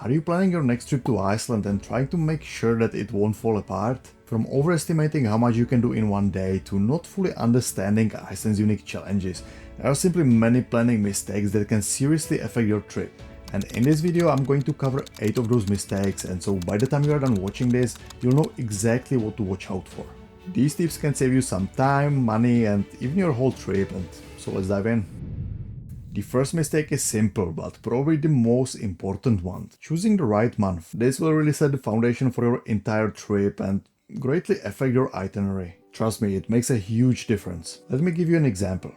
Are you planning your next trip to Iceland and trying to make sure that it won't fall apart? From overestimating how much you can do in one day to not fully understanding Iceland's unique challenges, there are simply many planning mistakes that can seriously affect your trip. And in this video I'm going to cover 8 of those mistakes, and so by the time you are done watching this, you'll know exactly what to watch out for. These tips can save you some time, money, and even your whole trip, and so let's dive in. The first mistake is simple, but probably the most important one. Choosing the right month. This will really set the foundation for your entire trip and greatly affect your itinerary. Trust me, it makes a huge difference. Let me give you an example.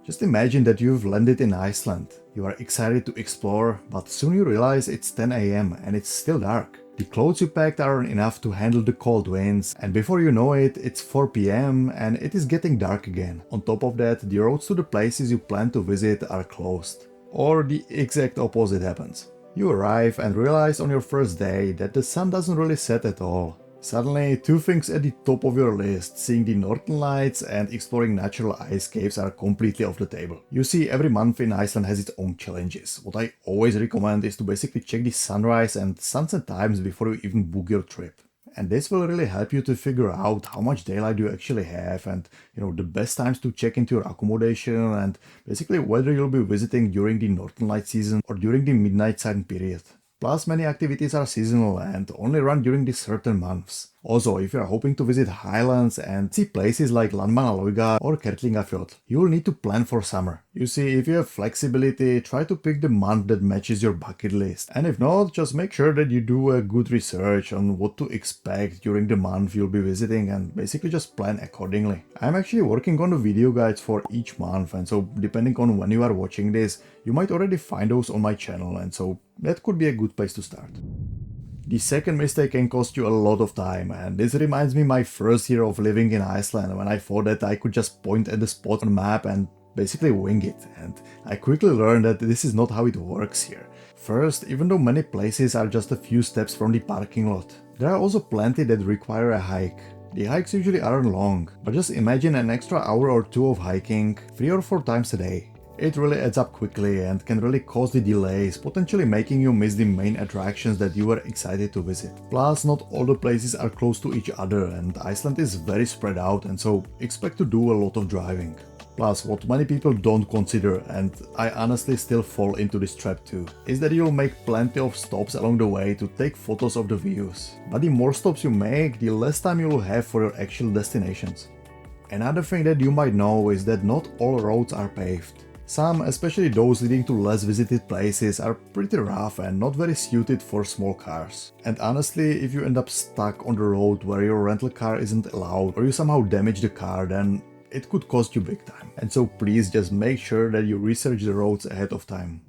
Just imagine that you've landed in Iceland. You are excited to explore, but soon you realize it's 10 AM and it's still dark. The clothes you packed aren't enough to handle the cold winds, and before you know it, it's 4 PM and it is getting dark again. On top of that, the roads to the places you plan to visit are closed. Or the exact opposite happens. You arrive and realize on your first day that the sun doesn't really set at all. Suddenly, two things at the top of your list, seeing the northern lights and exploring natural ice caves, are completely off the table. You see, every month in Iceland has its own challenges. What I always recommend is to basically check the sunrise and sunset times before you even book your trip. And this will really help you to figure out how much daylight you actually have and, the best times to check into your accommodation and basically whether you'll be visiting during the northern light season or during the midnight sun period. Plus, many activities are seasonal and only run during these certain months. Also, if you are hoping to visit highlands and see places like Landmannalauga or Kerlingafjall, you will need to plan for summer. You see, if you have flexibility, try to pick the month that matches your bucket list. And if not, just make sure that you do a good research on what to expect during the month you'll be visiting and basically just plan accordingly. I'm actually working on the video guides for each month, and so depending on when you are watching this, you might already find those on my channel, and so that could be a good place to start. The second mistake can cost you a lot of time, and this reminds me my first year of living in Iceland when I thought that I could just point at the spot on the map and basically wing it, and I quickly learned that this is not how it works here. First, even though many places are just a few steps from the parking lot, there are also plenty that require a hike. The hikes usually aren't long, but just imagine an extra hour or two of hiking 3 or 4 times a day. It really adds up quickly and can really cause the delays, potentially making you miss the main attractions that you were excited to visit. Plus, not all the places are close to each other and Iceland is very spread out, and so expect to do a lot of driving. Plus, what many people don't consider, and I honestly still fall into this trap too, is that you'll make plenty of stops along the way to take photos of the views. But the more stops you make, the less time you will have for your actual destinations. Another thing that you might know is that not all roads are paved. Some, especially those leading to less visited places, are pretty rough and not very suited for small cars. And honestly, if you end up stuck on the road where your rental car isn't allowed or you somehow damage the car, then it could cost you big time. And so please just make sure that you research the roads ahead of time.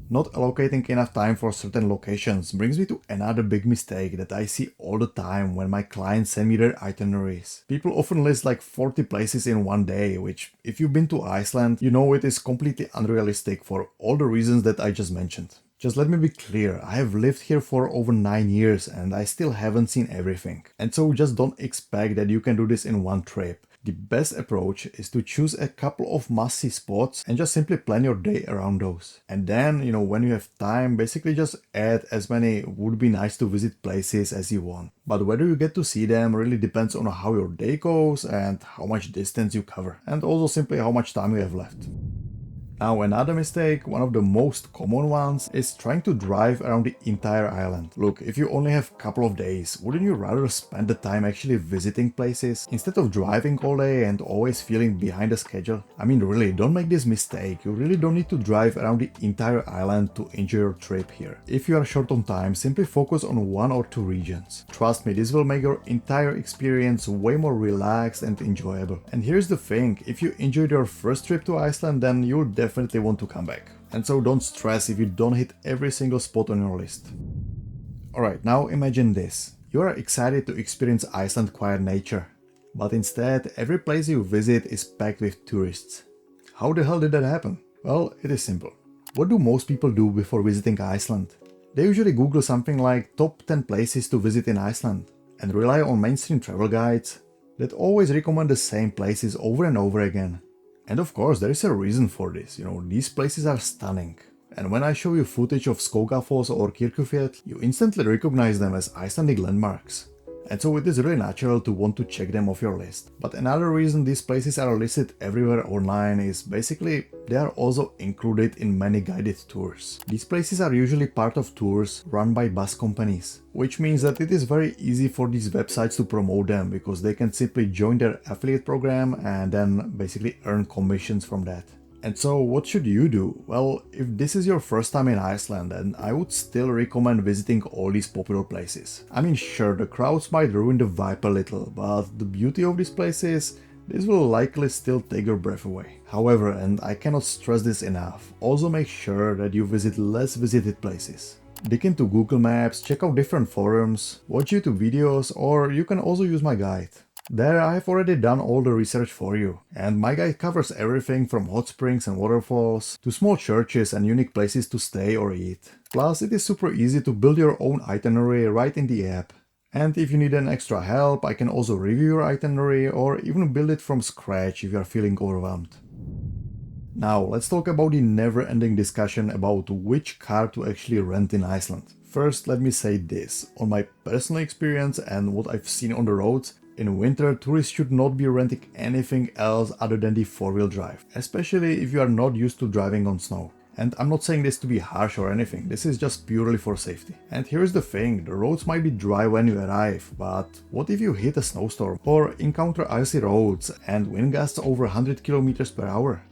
Not allocating enough time for certain locations brings me to another big mistake that I see all the time when my clients send me their itineraries. People often list like 40 places in one day, which, if you've been to Iceland, you know it is completely unrealistic for all the reasons that I just mentioned. Just let me be clear, I have lived here for over 9 years and I still haven't seen everything. And so just don't expect that you can do this in one trip. The best approach is to choose a couple of must-see spots and just simply plan your day around those. And then, when you have time, basically just add as many would be nice to visit places as you want. But whether you get to see them really depends on how your day goes and how much distance you cover, and also simply how much time you have left. Now, another mistake, one of the most common ones, is trying to drive around the entire island. Look, if you only have a couple of days, wouldn't you rather spend the time actually visiting places instead of driving all day and always feeling behind the schedule? I mean, really, don't make this mistake. You really don't need to drive around the entire island to enjoy your trip here. If you are short on time, simply focus on 1 or 2 regions. Trust me, this will make your entire experience way more relaxed and enjoyable. And here's the thing, if you enjoyed your first trip to Iceland, then you'll definitely want to come back. And so don't stress if you don't hit every single spot on your list. Alright, now imagine this. You are excited to experience Iceland's quiet nature, but instead every place you visit is packed with tourists. How the hell did that happen? Well, it is simple. What do most people do before visiting Iceland? They usually Google something like top 10 places to visit in Iceland and rely on mainstream travel guides that always recommend the same places over and over again. And of course, there is a reason for this. These places are stunning. And when I show you footage of Skogafos or Kirkjufjell, you instantly recognize them as Icelandic landmarks. And so it is really natural to want to check them off your list. But another reason these places are listed everywhere online is basically they are also included in many guided tours. These places are usually part of tours run by bus companies, which means that it is very easy for these websites to promote them because they can simply join their affiliate program and then basically earn commissions from that. And so what should you do? Well, if this is your first time in Iceland, then I would still recommend visiting all these popular places. I mean, sure, the crowds might ruin the vibe a little, but the beauty of these places, this will likely still take your breath away. However, and I cannot stress this enough, also make sure that you visit less visited places. Dig into Google Maps, check out different forums, watch YouTube videos, or you can also use my guide. There I have already done all the research for you, and my guide covers everything from hot springs and waterfalls to small churches and unique places to stay or eat. Plus it is super easy to build your own itinerary right in the app. And if you need an extra help, I can also review your itinerary or even build it from scratch if you are feeling overwhelmed. Now let's talk about the never-ending discussion about which car to actually rent in Iceland. First, let me say this. On my personal experience and what I've seen on the roads, in winter, tourists should not be renting anything else other than the four-wheel drive, especially if you are not used to driving on snow. And I'm not saying this to be harsh or anything, this is just purely for safety. And here's the thing, the roads might be dry when you arrive, but what if you hit a snowstorm or encounter icy roads and wind gusts over 100 km per hour?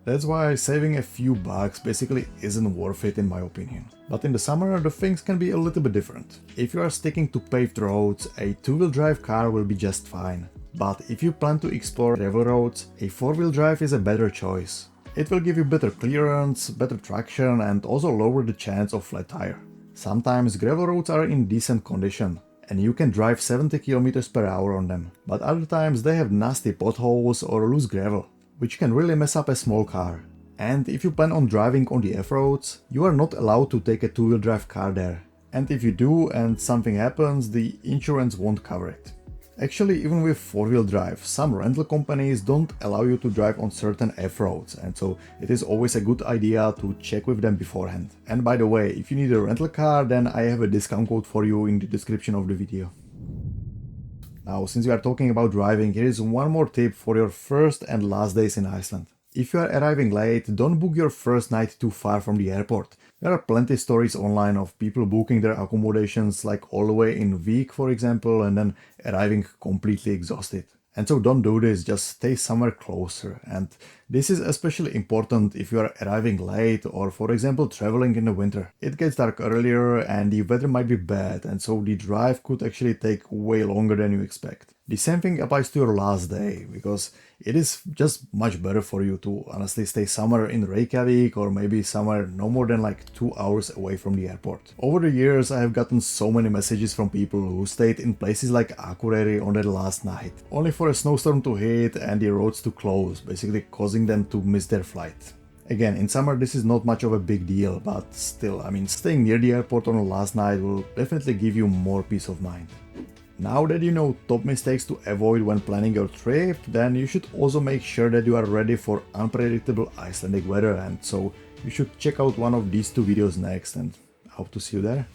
That's why saving a few bucks basically isn't worth it in my opinion. But in the summer the things can be a little bit different. If you are sticking to paved roads, a two-wheel drive car will be just fine. But if you plan to explore gravel roads, a four-wheel drive is a better choice. It will give you better clearance, better traction and also lower the chance of flat tire. Sometimes gravel roads are in decent condition and you can drive 70 km per hour on them. But other times they have nasty potholes or loose gravel, which can really mess up a small car. And if you plan on driving on the F-roads, you are not allowed to take a two-wheel drive car there. And if you do and something happens, the insurance won't cover it. Actually, even with four-wheel drive, some rental companies don't allow you to drive on certain F-roads, and so it is always a good idea to check with them beforehand. And by the way, if you need a rental car, then I have a discount code for you in the description of the video. Now, since we are talking about driving, here is one more tip for your first and last days in Iceland. If you are arriving late, don't book your first night too far from the airport. There are plenty stories online of people booking their accommodations like all the way in Vik, for example, and then arriving completely exhausted. And so don't do this, just stay somewhere closer. And this is especially important if you are arriving late or, for example, traveling in the winter. It gets dark earlier and the weather might be bad, and so the drive could actually take way longer than you expect. The same thing applies to your last day, because it is just much better for you to honestly stay somewhere in Reykjavik or maybe somewhere no more than like 2 hours away from the airport. Over the years I have gotten so many messages from people who stayed in places like Akureyri on their last night, only for a snowstorm to hit and the roads to close, basically causing them to miss their flight. Again, in summer this is not much of a big deal, but still, I mean, staying near the airport on the last night will definitely give you more peace of mind. Now that you know top mistakes to avoid when planning your trip, then you should also make sure that you are ready for unpredictable Icelandic weather, and so you should check out one of these two videos next, and I hope to see you there.